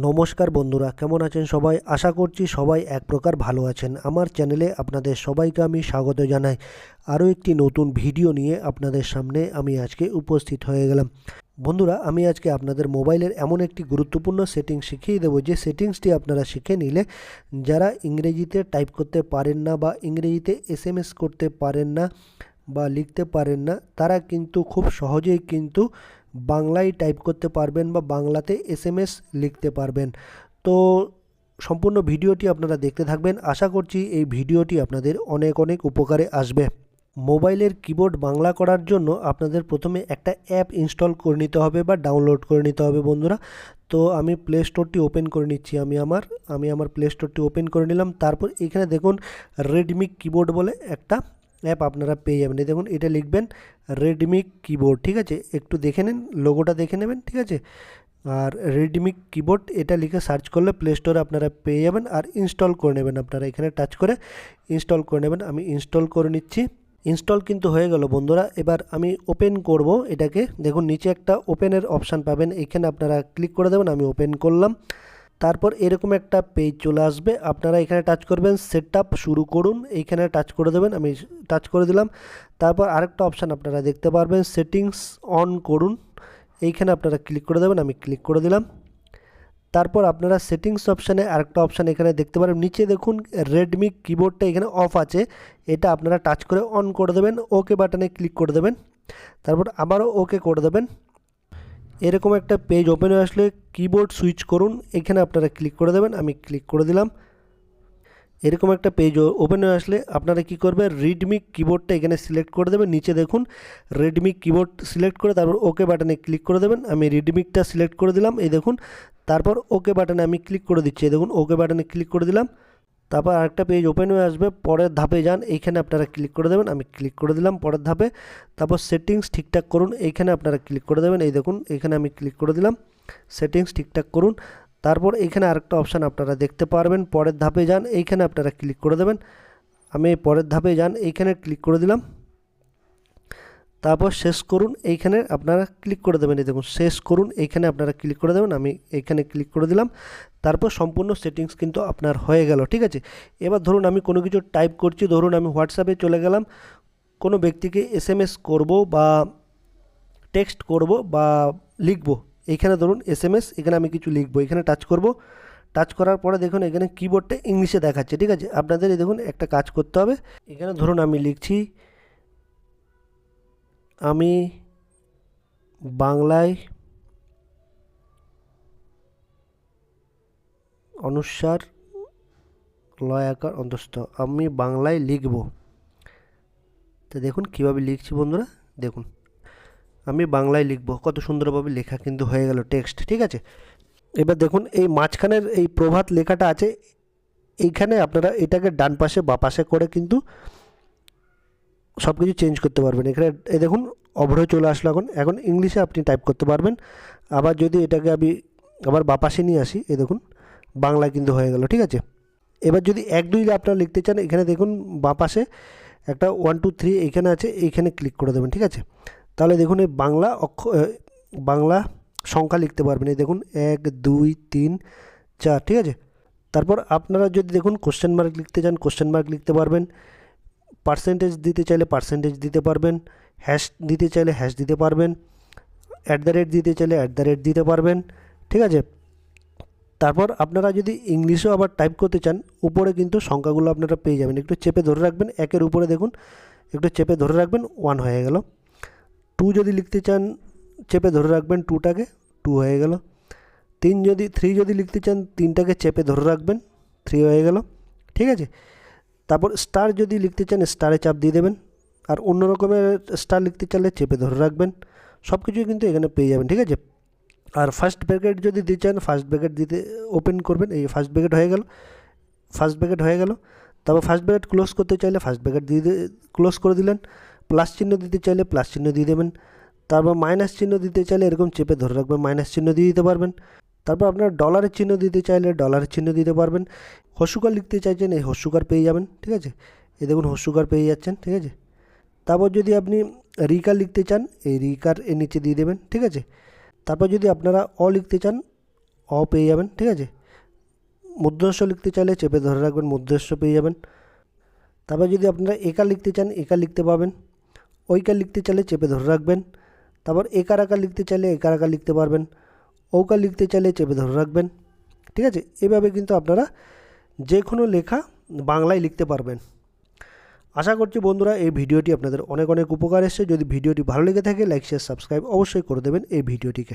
নমস্কার বন্ধুরা, কেমন আছেন সবাই? আশা করছি সবাই এক প্রকার ভালো আছেন। আমার চ্যানেলে আপনাদের সবাইকে আমি স্বাগত জানাই। আরও একটি নতুন ভিডিও নিয়ে আপনাদের সামনে আমি আজকে উপস্থিত হয়ে গেলাম। বন্ধুরা, আমি আজকে আপনাদের মোবাইলের এমন একটি গুরুত্বপূর্ণ সেটিংস শিখিয়ে দেবো, যে সেটিংসটি আপনারা শিখে নিলে যারা ইংরেজিতে টাইপ করতে পারেন না বা ইংরেজিতে এসএমএস করতে পারেন না বা লিখতে পারেন না, তারা কিন্তু খুব সহজেই কিন্তু বাংলায় টাইপ করতে পারবেন বা বাংলাতে এসএমএস লিখতে পারবেন। তো সম্পূর্ণ ভিডিওটি আপনারা দেখতে থাকবেন। আশা করছি এই ভিডিওটি আপনাদের অনেক অনেক উপকারে আসবে। মোবাইলের কিবোর্ড বাংলা করার জন্য আপনাদের প্রথমে একটা অ্যাপ ইনস্টল করে নিতে হবে বা ডাউনলোড করে নিতে হবে বন্ধুরা। তো আমি প্লে স্টোরটি ওপেন করে নিচ্ছি। আমি আমার প্লে স্টোরটি ওপেন করে নিলাম। তারপর এখানে দেখুন রেডমি কিবোর্ড বলে একটা অ্যাপ আপনারা পেয়ে যাবেন। এই দেখুন, এটা লিখবেন রেডমি কিবোর্ড, ঠিক আছে? একটু দেখে নিন, লোগোটা দেখে নেবেন, ঠিক আছে? আর রেডমি কিবোর্ড এটা লিখে সার্চ করলে প্লে স্টোরে আপনারা পেয়ে যাবেন। আর ইনস্টল করে নেবেন, আপনারা এখানে টাচ করে ইনস্টল করে নেবেন। আমি ইনস্টল করে নিচ্ছি। ইনস্টল কিন্তু হয়ে গেল বন্ধুরা। এবার আমি ওপেন করব এটাকে। দেখুন নিচে একটা ওপেনের অপশান পাবেন, এখানে আপনারা ক্লিক করে দেবেন। আমি ওপেন করলাম। তারপর এরকম একটা পেজ চলে আসবে, আপনারা এখানে টাচ করবেন সেটআপ শুরু করুন, এইখানে টাচ করে দেবেন। আমি টাচ করে দিলাম। তারপর আরেকটা অপশান আপনারা দেখতে পারবেন, সেটিংস অন করুন, এইখানে আপনারা ক্লিক করে দেবেন। আমি ক্লিক করে দিলাম। তারপর আপনারা সেটিংস অপশানে আরেকটা অপশান এখানে দেখতে পারেন, নিচে দেখুন রেডমি কিবোর্ডটা এখানে অফ আছে, এটা আপনারা টাচ করে অন করে দেবেন। ওকে বাটনে ক্লিক করে দেবেন। তারপর আবারও ওকে করে দেবেন। এরকম একটা পেজ ওপেন হয়ে আসলে কিবোর্ড সুইচ করুন, এখানে আপনারা ক্লিক করে দেবেন। আমি ক্লিক করে দিলাম। এরকম একটা পেজ ওপেন হয়ে আসলে আপনারা কি করবেন, রেডমি কিবোর্ডটা এখানে সিলেক্ট করে দেবেন। নিচে দেখুন রেডমি কিবোর্ড সিলেক্ট করে তারপর ওকে বাটনে ক্লিক করে দেবেন। আমি রেডমিটা সিলেক্ট করে দিলাম, এই দেখুন। তারপর ওকে বাটনে আমি ক্লিক করে দিচ্ছি, এই দেখুন ওকে বাটনে ক্লিক করে দিলাম। তারপর আরেকটা পেজ ওপেন হয়ে আসবে, পরের ধাপে যান, এইখানে আপনারা ক্লিক করে দেবেন। আমি ক্লিক করে দিলাম পরের ধাপে। তারপর সেটিংস ঠিকঠাক করুন, এইখানে আপনারা ক্লিক করে দেবেন। এই দেখুন এখানে আমি ক্লিক করে দিলাম, সেটিংস ঠিকঠাক করুন। তারপর এখানে আরেকটা অপশান আপনারা দেখতে পারবেন, পরের ধাপে যান, এইখানে আপনারা ক্লিক করে দেবেন। আমি পরের ধাপে যান, এইখানে ক্লিক করে দিলাম। তারপর শেষ করুন, এইখানে আপনারা ক্লিক করে দেবেন। এই দেখুন শেষ করুন, এইখানে আপনারা ক্লিক করে দেবেন। আমি এইখানে ক্লিক করে দিলাম। তারপর সম্পূর্ণ সেটিংস কিন্তু আপনার হয়ে গেল, ঠিক আছে? এবার ধরুন আমি কোনো কিছু টাইপ করছি, ধরুন আমি হোয়াটসঅ্যাপে চলে গেলাম, কোনো ব্যক্তিকে এসএমএস করব বা টেক্সট করব বা লিখব। এইখানে ধরুন এসএমএস, এখানে আমি কিছু লিখবো, এখানে টাচ করব। টাচ করার পরে দেখুন এখানে কিবোর্ডটা ইংলিশে দেখাচ্ছে, ঠিক আছে? আপনাদের এই দেখুন একটা কাজ করতে হবে। এখানে ধরুন আমি লিখছি, আমি বাংলায় অনুস্বার লয়াকার অন্তস্থ আমি বাংলায় লিখব। তো দেখুন কীভাবে লিখছি বন্ধুরা, দেখুন আমি বাংলায় লিখব, কত সুন্দরভাবে লেখা কিন্তু হয়ে গেল টেক্সট, ঠিক আছে? এবার দেখুন এই মাঝখানের এই প্রভাত লেখাটা আছে, এইখানে আপনারা এটাকে ডান পাশে বা পাশে করে কিন্তু সব কিছু চেঞ্জ করতে পারবেন। এখানে এই দেখুন অভ্র চলে আসলো, এখন ইংলিশে আপনি টাইপ করতে পারবেন। আবার যদি এটাকে আমি আবার বা পাশে নিয়ে আসি, এই দেখুন বাংলা কিন্তু হয়ে গেল, ঠিক আছে? এবার যদি 1 2 আপনারা লিখতে চান, এখানে দেখুন বাঁ পাশে একটা 1 2 3 এখানে আছে, এইখানে ক্লিক করে দেবেন, ঠিক আছে? তাহলে দেখুন এই বাংলা সংখ্যা লিখতে পারবেন। এই দেখুন 1 2 3 4, ঠিক আছে? তারপর আপনারা যদি দেখুন কোশ্চেন মার্ক লিখতে চান, কোশ্চেন মার্ক লিখতে পারবেন। পার্সেন্টেজ দিতে চাইলে পার্সেন্টেজ দিতে পারবেন। হ্যাশ দিতে চাইলে হ্যাশ দিতে পারবেন। দিতে চাইলে দিতে পারবেন, ঠিক আছে? তারপর আপনারা যদি ইংলিশেও আবার টাইপ করতে চান, উপরে কিন্তু সংখ্যাগুলো আপনারা পেয়ে যাবেন। একটু চেপে ধরে রাখবেন, 1-এর উপরে দেখুন একটু চেপে ধরে রাখবেন, 1 হয়ে গেল। 2 যদি লিখতে চান, চেপে ধরে রাখবেন 2টাকে, 2 হয়ে গেল। 3 যদি লিখতে চান, 3টাকে চেপে ধরে রাখবেন, 3 হয়ে গেল, ঠিক আছে? তারপর স্টার যদি লিখতে চান, স্টারে চাপ দিয়ে দেবেন। আর অন্য রকমের স্টার লিখতে চাইলে চেপে ধরে রাখবেন। সব কিছুই কিন্তু এখানে পেয়ে যাবেন, ঠিক আছে? আর ফার্স্ট ব্র্যাকেট যদি দিতে চান, ফার্স্ট ব্র্যাকেট দিতে ওপেন করবেন, এই ফার্স্ট ব্র্যাকেট হয়ে গেল, ফার্স্ট ব্র্যাকেট হয়ে গেল। তারপর ফার্স্ট ব্র্যাকেট ক্লোজ করতে চাইলে ফার্স্ট ব্র্যাকেট দিয়ে ক্লোজ করে দিলেন। প্লাস চিহ্ন দিতে চাইলে প্লাস চিহ্ন দিয়ে দেবেন। তারপর মাইনাস চিহ্ন দিতে চাইলে এরকম চেপে ধরে রাখবেন, মাইনাস চিহ্ন দিয়ে দিতে পারবেন। তারপর আপনার ডলারের চিহ্ন দিতে চাইলে ডলারের চিহ্ন দিতে পারবেন। হস্যকার লিখতে চাইছেন, এই হস্যকার পেয়ে যাবেন, ঠিক আছে? এই দেখুন হস্যকার পেয়ে যাচ্ছেন, ঠিক আছে? তারপর যদি আপনি রিকার লিখতে চান, এই রিকার এর নিচে দিয়ে দেবেন, ঠিক আছে? তারপর যদি আপনারা লিখতে চান, অ পেয়ে যাবেন, ঠিক আছে। মূর্ধন্য লিখতে চাইলে চেপে ধরে রাখবেন, মূর্ধন্য পেয়ে যাবেন। তারপর যদি আপনারা একার লিখতে চান একার লিখতে পাবেন, ঐকার লিখতে চাইলে চেপে ধরে রাখবেন। তারপর একার আকার লিখতে চাইলে একার আকার লিখতে পারবেন, ঔকার লিখতে চাইলে চেপে ধরে রাখবেন, ঠিক আছে। এভাবে কিন্তু আপনারা যে কোনো লেখা বাংলায় লিখতে পারবেন। আশা করছি বন্ধুরা এই ভিডিওটি আপনাদের অনেক অনেক উপকার এসেছে। যদি ভিডিওটি ভালো লেগে থাকে লাইক শেয়ার সাবস্ক্রাইব অবশ্যই করে দেবেন এই ভিডিওটিকে।